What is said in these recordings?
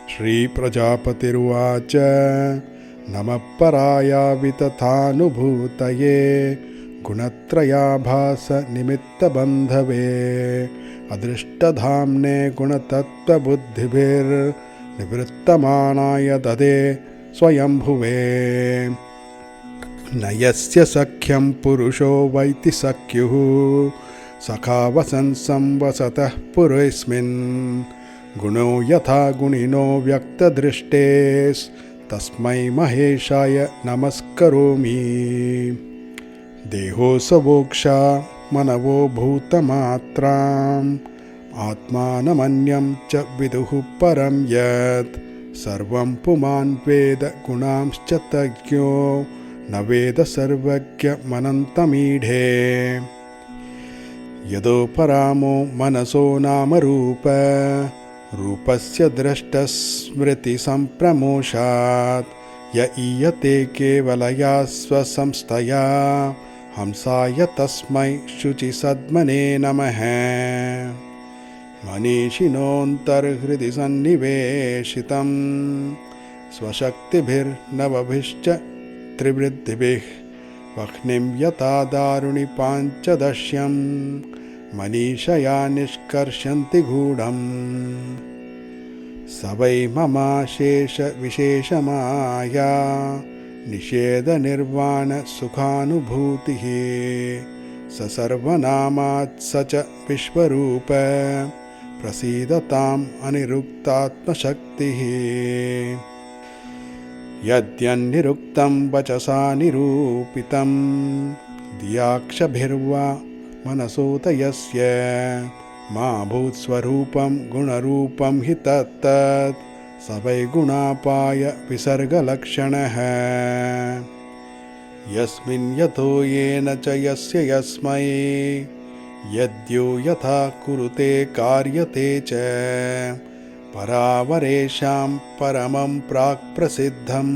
श्रीप्रजापतिरुवाच नमः परायावितथानुभूतये गुणत्रयाभासनिमित्तबन्धवे अदृष्टधाम्ने गुणतत्त्वबुद्धिभिर्निवृत्तमानाय ददे स्वयंभुवे न यस्य सख्यं पुरुषो वैति सख्युः सखा वसन् संवसतः पुरेऽस्मिन् गुणो यथा गुणिनो व्यक्तदृष्टेस्तस्मै महेशाय नमस्करोमि देहोऽसवोक्षा मनवो भूतमात्राम् आत्मानमन्यं च विदुः परं यत् सर्वं पुमान् वेद गुणांश्च तज्ञो न वेद सर्वज्ञमनन्तमीढे यदोपरामो मनसो नाम रूपस्य द्रष्टस्मृतिसम्प्रमोषात् य ईयते केवलया स्वसंस्थया हंसाय तस्मै शुचिसद्मने नमः मनीषिणोऽन्तर्हृदि सन्निवेशितं स्वशक्तिभिर्नवभिश्च त्रिवृद्धिभिः वह्निं यथा दारुणि पाञ्चदश्यं मनीषया निष्कर्षन्ति गूढम् स वै ममाशेषविशेषमाया निषेधनिर्वाणसुखानुभूतिः स सर्वनामात् स च विश्वरूप प्रसीदताम् अनिरुक्तात्मशक्तिः यद्यन्निरुक्तं वचसा निरूपितं दियाक्षभिर्वा मनसोत यस्य मा भूत्स्वरूपं गुणरूपं हि तत्तत् स वै गुणापाय विसर्गलक्षणः यस्मिन् यतो येन च यस्य यस्मै यद्यो यथा कुरुते कार्यते च परावरेषां परमं प्राक्प्रसिद्धं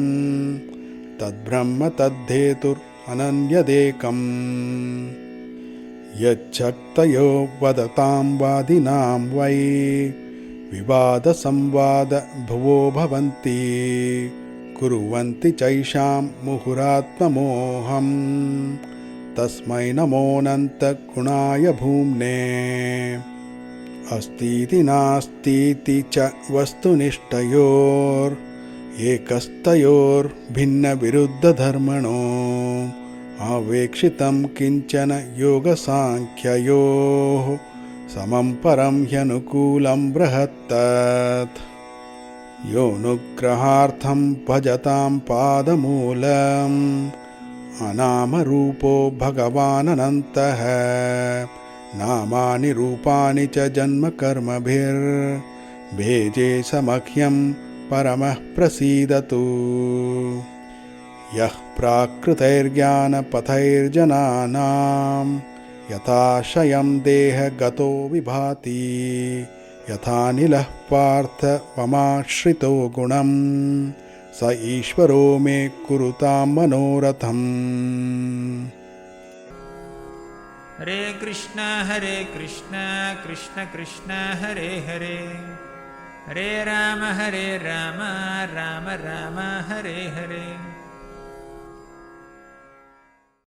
तद्ब्रह्म तद्धेतुरनन्यदेकम् यच्छक्तयो वदतां वादिनां वै विवादसंवादभुवो भवन्ति कुर्वन्ति चैषां मुहुरात्ममोहं तस्मै नमोऽनन्तगुणाय भूम्ने अस्तीति नास्तीति च वस्तुनिष्ठयोरेकस्तयोर्भिन्नविरुद्धधर्मणो अवेक्षितं किञ्चन योगसाङ्ख्ययोः समं परं ह्यनुकूलं बृहत्तत् योऽनुग्रहार्थं भजतां पादमूलम् अनामरूपो भगवानन्तः नामानि रूपाणि च जन्मकर्मभिर्भेजे समह्यं परमः प्रसीदतु यः प्राकृतैर्ज्ञानपथैर्जनानां यथाशयं देहगतो विभाति यथानिलः पार्थ ममाश्रितो गुणं स ईश्वरो मे कुरुतां मनोरथम्। हरे कृष्ण कृष्ण कृष्ण हरे हरे हरे राम राम राम हरे हरे।